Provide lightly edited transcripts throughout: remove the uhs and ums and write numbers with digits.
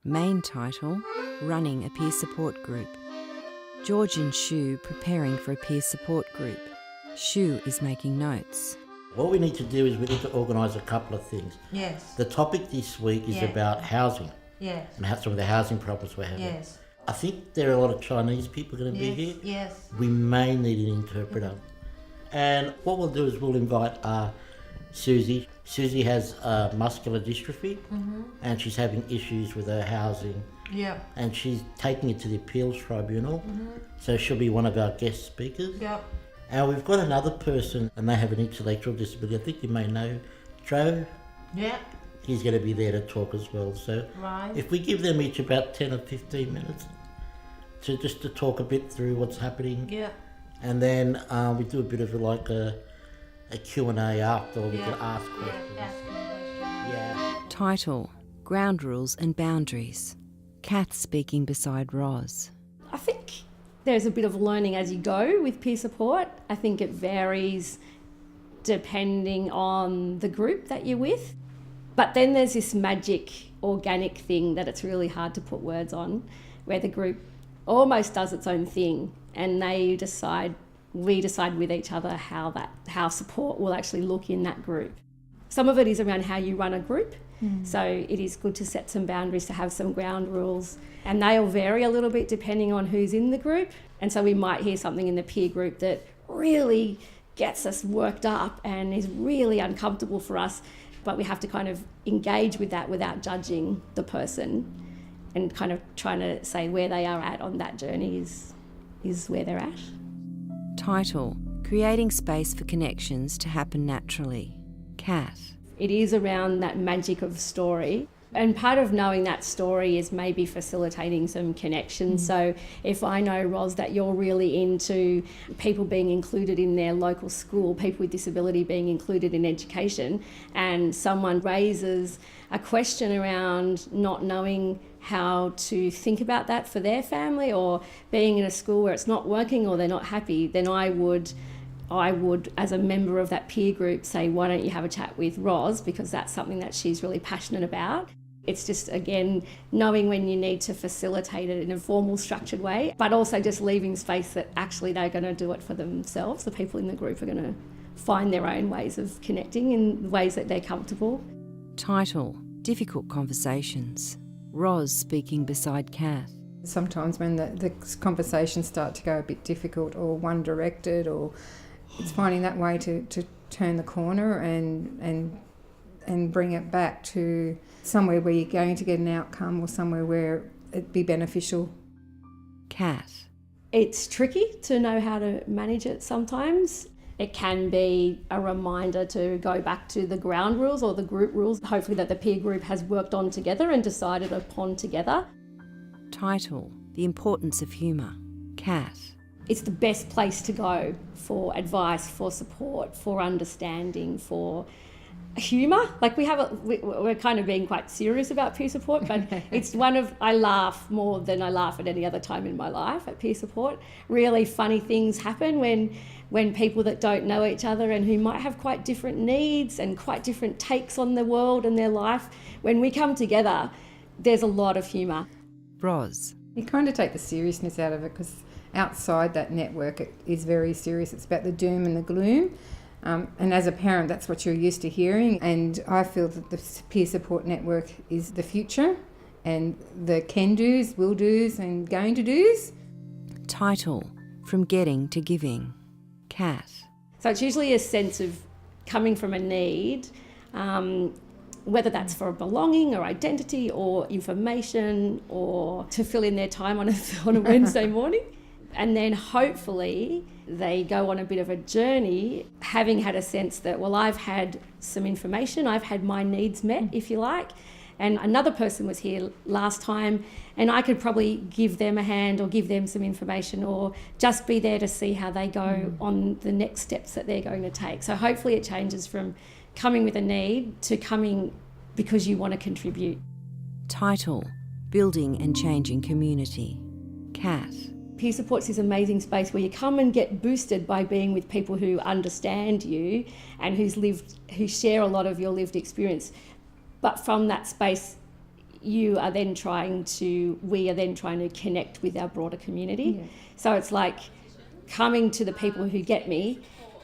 Main title, Running a Peer Support Group. George and Shu preparing for a peer support group. Shu is making notes. What we need to do is we need to organise a couple of things. Yes. The topic this week is about housing. Yes. And some of the housing problems we're having. Yes. I think there are a lot of Chinese people going to be here. Yes. We may need an interpreter. And what we'll do is we'll invite Susie. Susie has muscular dystrophy and she's having issues with her housing. Yep. And she's taking it to the appeals tribunal. So she'll be one of our guest speakers. Yep. And we've got another person and they have an intellectual disability. I think you may know Joe. Yep. He's going to be there to talk as well. So if we give them each about 10 or 15 minutes to talk a bit through what's happening. Yeah. And then we do a bit of a Q&A after, or we can ask questions. Yeah. Title, Ground Rules and Boundaries. Kath speaking beside Roz. I think there's a bit of learning as you go with peer support. I think it varies depending on the group that you're with. But then there's this magic organic thing that it's really hard to put words on, where the group almost does its own thing and we decide with each other how support will actually look in that group. Some of it is around how you run a group. So it is good to set some boundaries, to have some ground rules, and they'll vary a little bit depending on who's in the group. And so we might hear something in the peer group that really gets us worked up and is really uncomfortable for us, but we have to kind of engage with that without judging the person and kind of trying to say where they are at on that journey is where they're at. Title, Creating Space for Connections to Happen Naturally. Kath. It is around that magic of story. And part of knowing that story is maybe facilitating some connections. So if I know, Roz, that you're really into people being included in their local school, people with disability being included in education, and someone raises a question around not knowing how to think about that for their family, or being in a school where it's not working or they're not happy, then I would, as a member of that peer group, say, why don't you have a chat with Roz, because that's something that she's really passionate about. It's just, again, knowing when you need to facilitate it in a formal, structured way, but also just leaving space that actually they're going to do it for themselves. The people in the group are going to find their own ways of connecting in ways that they're comfortable. Title, Difficult Conversations. Roz speaking beside Kath. Sometimes when the conversations start to go a bit difficult or one-directed, or it's finding that way to turn the corner and bring it back to somewhere where you're going to get an outcome, or somewhere where it'd be beneficial. Kath. It's tricky to know how to manage it sometimes. It can be a reminder to go back to the ground rules or the group rules, hopefully that the peer group has worked on together and decided upon together. Title, The Importance of Humour. Kath. It's the best place to go for advice, for support, for understanding, for humour. Like we're kind of being quite serious about peer support, but it's I laugh more than I laugh at any other time in my life at peer support. Really funny things happen when people that don't know each other and who might have quite different needs and quite different takes on the world and their life, when we come together, there's a lot of humour. Roz. You kind of take the seriousness out of it, because outside that network it is very serious. It's about the doom and the gloom. And as a parent, that's what you're used to hearing. And I feel that the peer support network is the future, and the can-dos, will-dos and going-to-dos. Title, From Getting to Giving. Kath. So it's usually a sense of coming from a need, whether that's for belonging or identity or information, or to fill in their time on a Wednesday morning. And then hopefully they go on a bit of a journey, having had a sense that, well, I've had some information, I've had my needs met, if you like, and another person was here last time and I could probably give them a hand or give them some information, or just be there to see how they go on the next steps that they're going to take. So hopefully it changes from coming with a need to coming because you want to contribute. Title, Building and Changing Community. Kath. Peer support's this amazing space where you come and get boosted by being with people who understand you and who share a lot of your lived experience. But from that space, we are then trying to connect with our broader community. Yeah. So it's like coming to the people who get me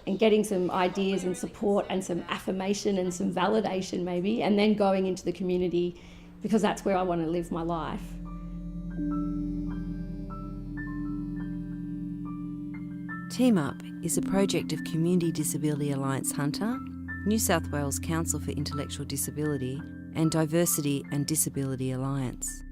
and getting some ideas and support and some affirmation and some validation maybe, and then going into the community because that's where I want to live my life. Team Up is a project of Community Disability Alliance Hunter, New South Wales Council for Intellectual Disability, and Diversity and Disability Alliance.